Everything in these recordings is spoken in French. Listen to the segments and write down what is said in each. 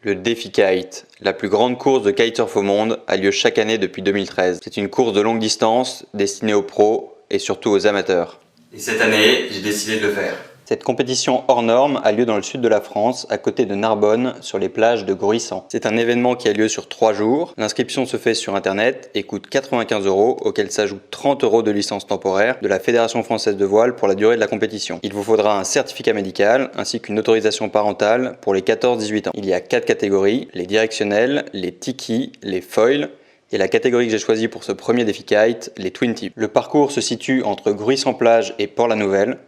Le défi kite, la plus grande course de kitesurf au monde, a lieu chaque année depuis 2013. C'est une course de longue distance destinée aux pros et surtout aux amateurs. Et cette année, j'ai décidé de le faire. Cette compétition hors norme a lieu dans le sud de la France, à côté de Narbonne, sur les plages de Gruissan. C'est un événement qui a lieu sur 3 jours. L'inscription se fait sur internet et coûte 95 €, auxquels s'ajoutent 30 € de licence temporaire de la Fédération française de voile pour la durée de la compétition. Il vous faudra un certificat médical ainsi qu'une autorisation parentale pour les 14-18 ans. Il y a 4 catégories, les directionnels, les tiki, les foils, et la catégorie que j'ai choisie pour ce premier défi kite, les twin tips. Le parcours se situe entre Gruissan-Plage et Port-la-Nouvelle,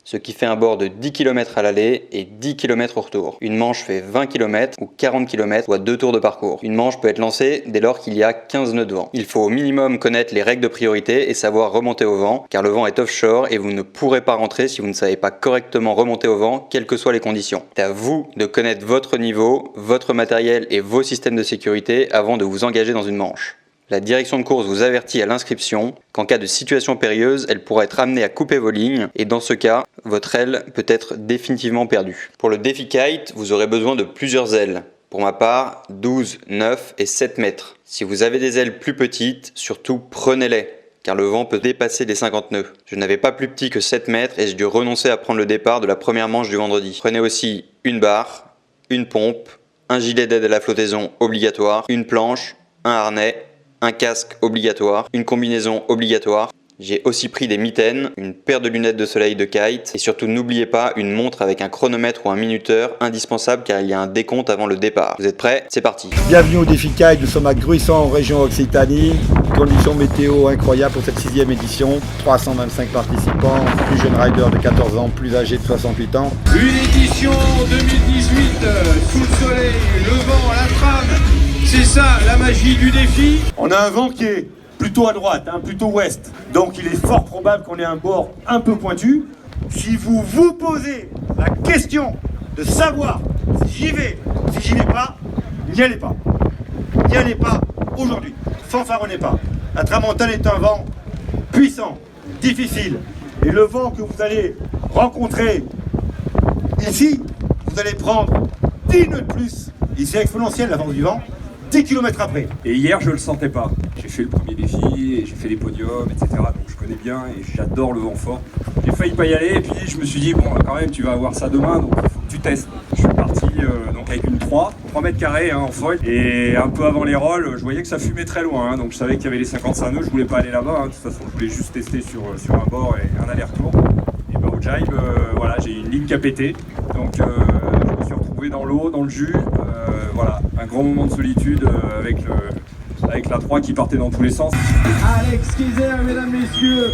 ce qui fait un bord de 10 km à l'aller et 10 km au retour. Une manche fait 20 km ou 40 km, soit 2 tours de parcours. Une manche peut être lancée dès lors qu'il y a 15 nœuds de vent. Il faut au minimum connaître les règles de priorité et savoir remonter au vent, car le vent est offshore et vous ne pourrez pas rentrer si vous ne savez pas correctement remonter au vent, quelles que soient les conditions. C'est à vous de connaître votre niveau, votre matériel et vos systèmes de sécurité avant de vous engager dans une manche. La direction de course vous avertit à l'inscription qu'en cas de situation périlleuse, elle pourra être amenée à couper vos lignes et dans ce cas, votre aile peut être définitivement perdue. Pour le défi kite, vous aurez besoin de plusieurs ailes. Pour ma part, 12, 9 et 7 mètres. Si vous avez des ailes plus petites, surtout prenez-les, car le vent peut dépasser les 50 nœuds. Je n'avais pas plus petit que 7 mètres et j'ai dû renoncer à prendre le départ de la première manche du vendredi. Prenez aussi une barre, une pompe, un gilet d'aide à la flottaison obligatoire, une planche, un harnais, un casque obligatoire, une combinaison obligatoire. J'ai aussi pris des mitaines, une paire de lunettes de soleil de kite et surtout n'oubliez pas une montre avec un chronomètre ou un minuteur indispensable car il y a un décompte avant le départ. Vous êtes prêts? C'est parti. Bienvenue au défi kite, nous sommes à Gruissan en région Occitanie. Conditions météo incroyables pour cette 6e édition. 325 participants, plus jeunes riders de 14 ans, plus âgés de 68 ans. Une édition 2018 sous le soleil, le vent, la trame. C'est ça la magie du défi. On a un vent qui est plutôt à droite, plutôt ouest. Donc il est fort probable qu'on ait un bord un peu pointu. Si vous vous posez la question de savoir si j'y vais, si j'y vais pas, n'y allez pas. N'y allez pas aujourd'hui. Fanfaronnez pas. La tramontane est un vent puissant, difficile. Et le vent que vous allez rencontrer ici, vous allez prendre 10 nœuds de plus. Ici exponentiel la force du vent. 10 km après. Et hier, je le sentais pas. J'ai fait le premier défi, et j'ai fait les podiums, etc. Donc je connais bien et j'adore le vent fort. J'ai failli pas y aller et puis je me suis dit, bon, quand même, tu vas avoir ça demain, donc il faut que tu testes. Je suis parti donc avec une 3 mètres carrés en foil. Et un peu avant les rolls, je voyais que ça fumait très loin. Donc je savais qu'il y avait les 55 nœuds, je voulais pas aller là-bas. De toute façon, je voulais juste tester sur un bord et un aller-retour. Et ben, au jibe, voilà, j'ai une ligne qui a pété. Donc je me suis retrouvé dans l'eau, dans le jus. Voilà, un grand moment de solitude avec la 3 qui partait dans tous les sens. Alex Kaiser, mesdames, messieurs.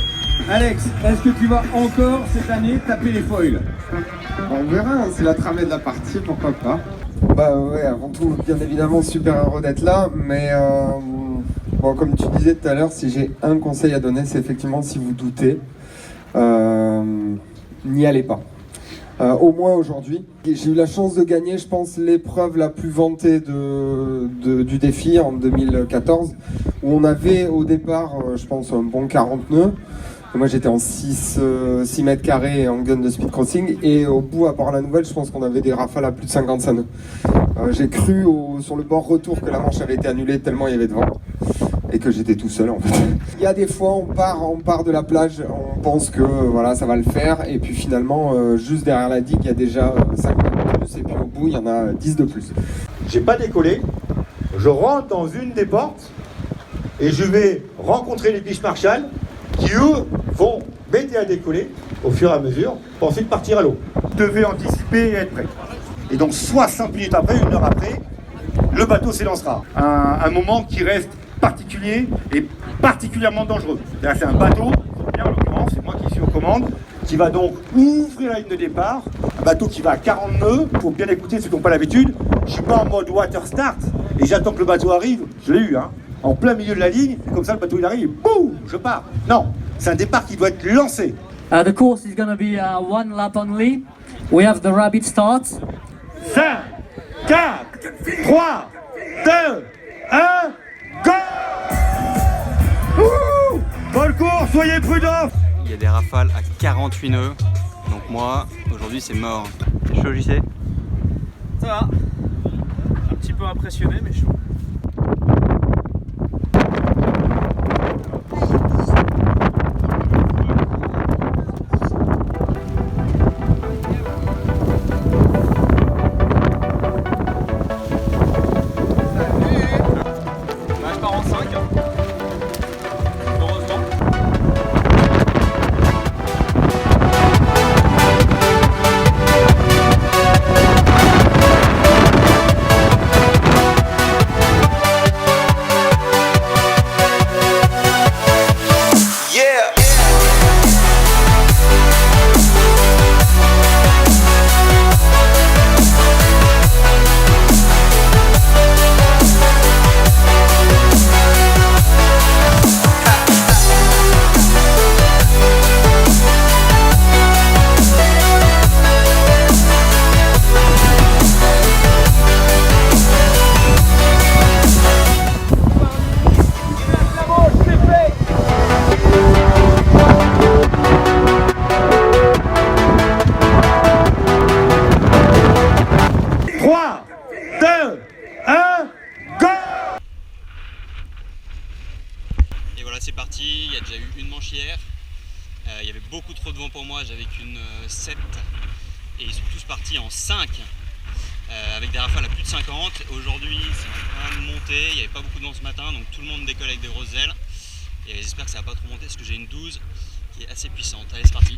Alex, est-ce que tu vas encore cette année taper les foils? On verra, c'est la travée de la partie, pourquoi pas. Bah ouais, avant tout, bien évidemment, super heureux d'être là, mais bon, comme tu disais tout à l'heure, si j'ai un conseil à donner, c'est effectivement si vous doutez, n'y allez pas. Au moins aujourd'hui. J'ai eu la chance de gagner, je pense, l'épreuve la plus vantée du défi en 2014, où on avait au départ, je pense, un bon 40 nœuds. Moi j'étais en 6 mètres carrés en gun de speed crossing, et au bout, à Port-la-Nouvelle, je pense qu'on avait des rafales à plus de 55 nœuds. J'ai cru sur le bord retour que la manche avait été annulée tellement il y avait de vent. Et que j'étais tout seul en fait. Il y a des fois on part de la plage, on pense que voilà ça va le faire et puis finalement juste derrière la digue il y a déjà 5 mètres de plus et puis au bout il y en a 10 de plus. J'ai pas décollé, je rentre dans une des portes et je vais rencontrer les biches Marshall qui eux vont m'aider à décoller au fur et à mesure pour ensuite partir à l'eau. Vous devez anticiper et être prêt. Et donc 60 minutes après, 1 heure après, le bateau s'élancera. Un moment qui reste particulier et particulièrement dangereux. C'est un bateau, bien en l'occurrence, c'est moi qui suis aux commandes, qui va donc ouvrir la ligne de départ. Un bateau qui va à 40 nœuds, pour bien écouter ceux qui n'ont pas l'habitude. Je ne suis pas en mode water start et j'attends que le bateau arrive. Je l'ai eu, en plein milieu de la ligne, et comme ça le bateau il arrive, boum, je pars. Non, c'est un départ qui doit être lancé. The course is going to be one lap only. We have the rabbit start. 5, 4, 3, 2, 1, go! Bonne course, soyez prudents! Il y a des rafales à 48 nœuds, donc moi, aujourd'hui c'est mort. C'est chaud, JC? Ça va. peu impressionné, mais chaud. Je pars en 5. Heureusement. Et voilà, c'est parti, il y a déjà eu une manche hier. Il y avait beaucoup trop de vent pour moi, j'avais qu'une 7 et ils sont tous partis en 5 avec des rafales à plus de 50. Aujourd'hui c'est en train de monter, il n'y avait pas beaucoup de vent ce matin donc tout le monde décolle avec des grosses ailes et j'espère que ça va pas trop monter parce que j'ai une 12 qui est assez puissante. Allez, c'est parti.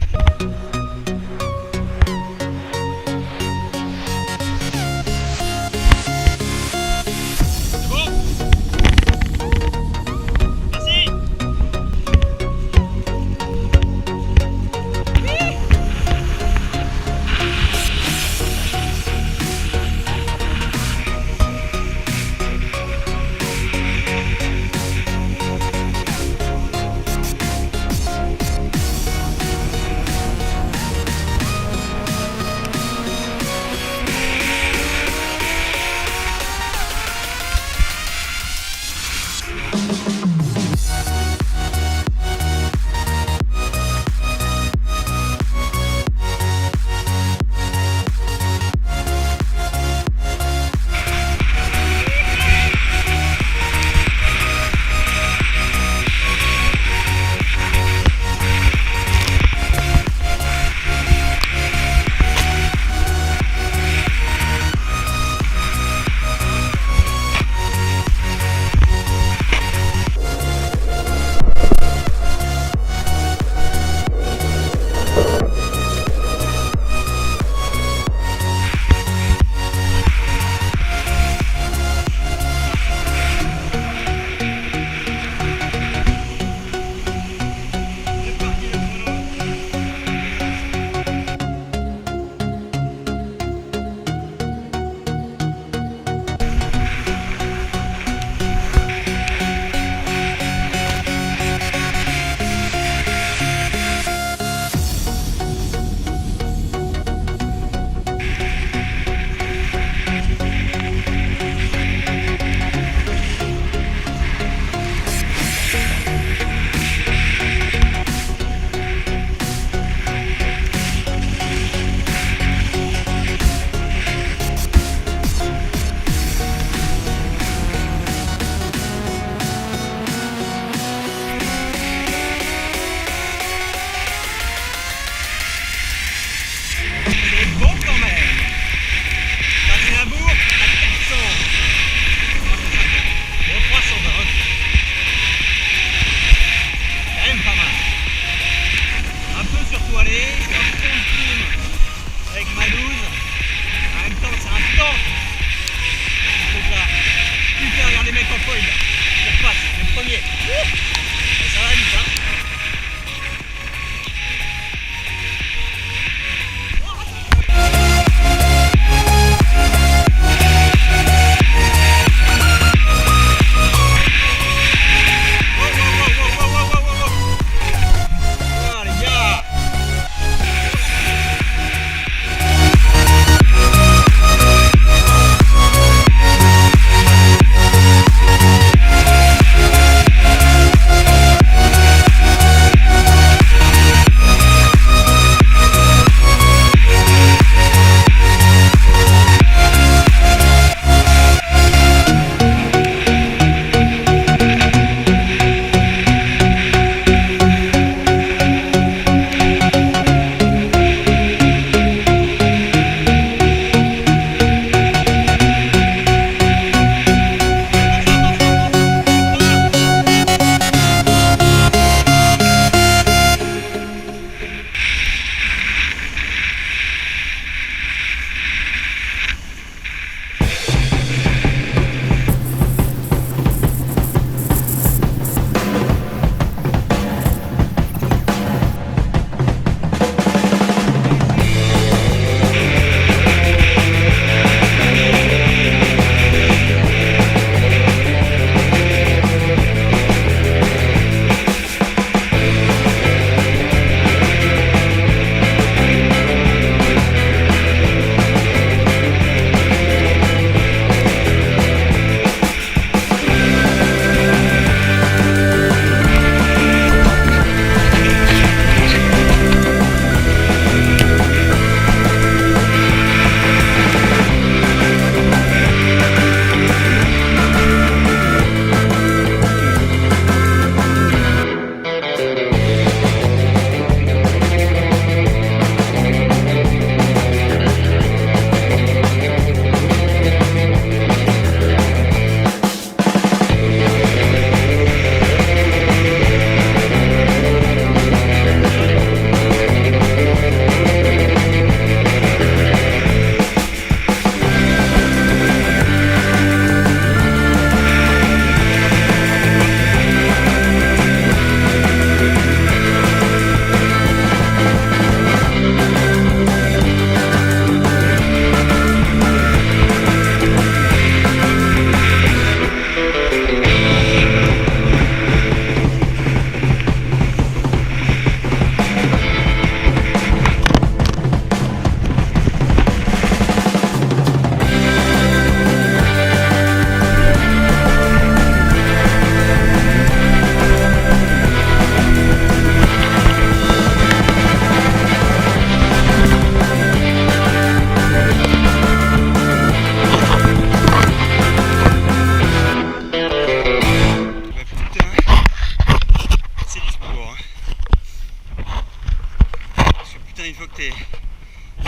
putain, une fois que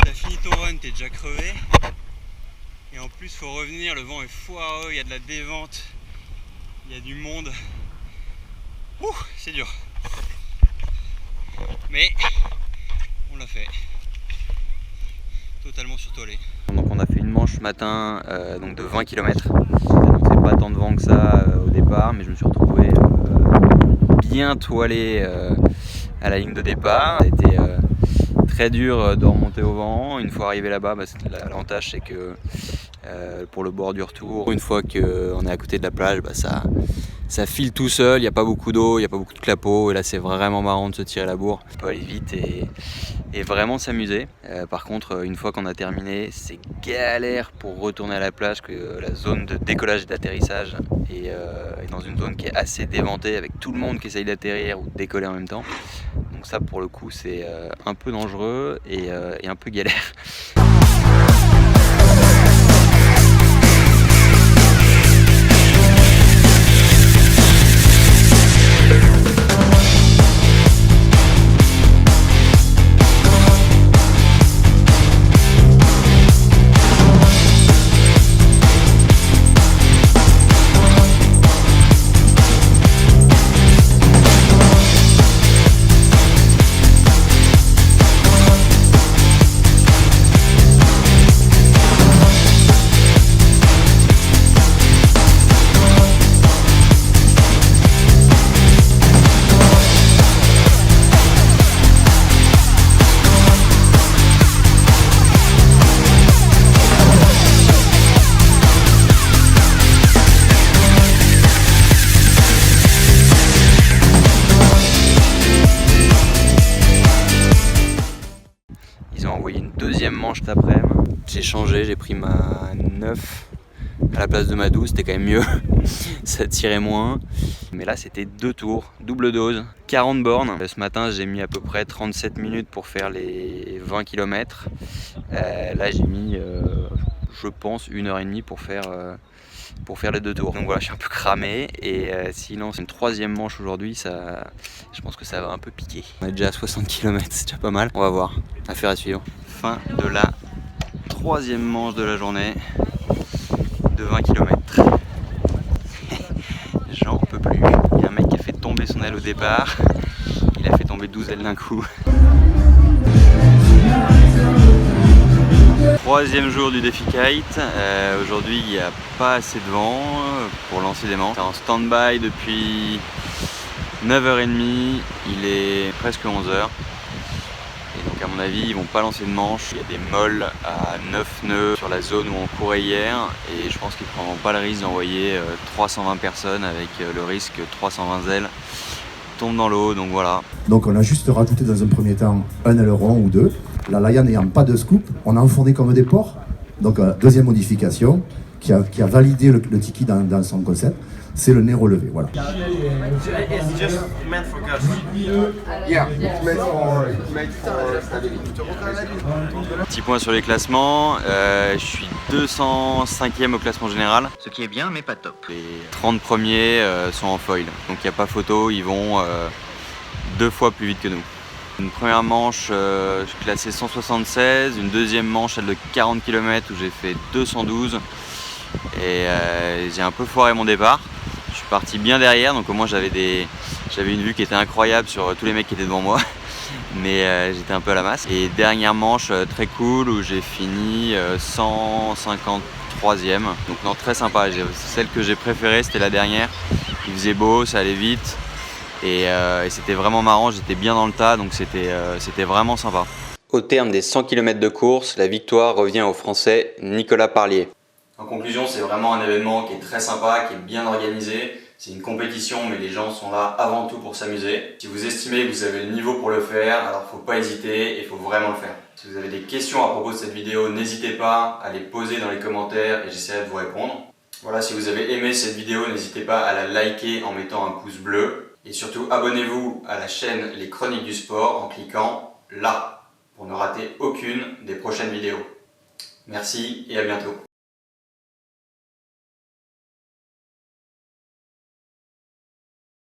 t'as fini ton run, t'es déjà crevé. Et en plus, faut revenir, le vent est foireux, il y a de la dévente, il y a du monde. Ouh, c'est dur. Mais on l'a fait. Totalement surtolé. Donc on a fait une manche ce matin donc de 20 km. C'est pas tant de vent que ça au départ, mais je me suis retrouvé bien toilé à la ligne de départ. Ça a été très dur de remonter au vent. Une fois arrivé là-bas, l'avantage c'est que pour le bord du retour, une fois qu'on est à côté de la plage, ça file tout seul, il n'y a pas beaucoup d'eau, il n'y a pas beaucoup de clapots, et là c'est vraiment marrant de se tirer la bourre. On peut aller vite et vraiment s'amuser. Par contre, une fois qu'on a terminé, c'est galère pour retourner à la plage, que la zone de décollage et d'atterrissage est dans une zone qui est assez déventée, avec tout le monde qui essaye d'atterrir ou de décoller en même temps. Donc ça pour le coup c'est un peu dangereux et un peu galère. Deuxième manche d'après-midi, j'ai changé, j'ai pris ma 9 à la place de ma 12, c'était quand même mieux, ça tirait moins. Mais là c'était 2 tours, double dose, 40 bornes. Ce matin j'ai mis à peu près 37 minutes pour faire les 20 km. Là j'ai mis, je pense, 1h30 pour faire les 2 tours. Donc voilà, je suis un peu cramé et sinon c'est une 3e manche aujourd'hui, je pense que ça va un peu piquer. On est déjà à 60 km, c'est déjà pas mal. On va voir, affaire à suivre. Fin de la 3e manche de la journée de 20 km. J'en peux plus. Il y a un mec qui a fait tomber son aile au départ. Il a fait tomber 12 ailes d'un coup. 3e jour du défi kite. Aujourd'hui il n'y a pas assez de vent pour lancer des manches. C'est en stand-by depuis 9h30. Il est presque 11h. Et donc à mon avis ils vont pas lancer de manche. Il y a des molles à 9 nœuds sur la zone où on courait hier et je pense qu'ils prendront pas le risque d'envoyer 320 personnes avec le risque que 320 ailes tombent dans l'eau, donc voilà. Donc on a juste rajouté dans un premier temps un aileron ou 2. La Layan n'ayant pas de scoop, on a enfourné comme des porcs. Donc deuxième modification qui a validé le Tiki dans son concept, c'est le nez relevé, voilà. Petit point sur les classements, je suis 205e au classement général. Ce qui est bien mais pas top. Les 30 premiers sont en foil, donc il n'y a pas photo, ils vont 2 fois plus vite que nous. Une première manche, je suis classé 176, une deuxième manche, celle de 40 km où j'ai fait 212 et j'ai un peu foiré mon départ. Je suis parti bien derrière, donc au moins j'avais une vue qui était incroyable sur tous les mecs qui étaient devant moi, mais j'étais un peu à la masse. Et dernière manche très cool où j'ai fini 153e, donc non, très sympa. Celle que j'ai préférée c'était la dernière, il faisait beau, ça allait vite et c'était vraiment marrant, j'étais bien dans le tas, donc c'était vraiment sympa. Au terme des 100 km de course, la victoire revient au Français Nicolas Parlier. En conclusion, c'est vraiment un événement qui est très sympa, qui est bien organisé. C'est une compétition, mais les gens sont là avant tout pour s'amuser. Si vous estimez que vous avez le niveau pour le faire, alors faut pas hésiter et il faut vraiment le faire. Si vous avez des questions à propos de cette vidéo, n'hésitez pas à les poser dans les commentaires et j'essaierai de vous répondre. Voilà, si vous avez aimé cette vidéo, n'hésitez pas à la liker en mettant un pouce bleu. Et surtout, abonnez-vous à la chaîne Les Chroniques du Sport en cliquant là, pour ne rater aucune des prochaines vidéos. Merci et à bientôt.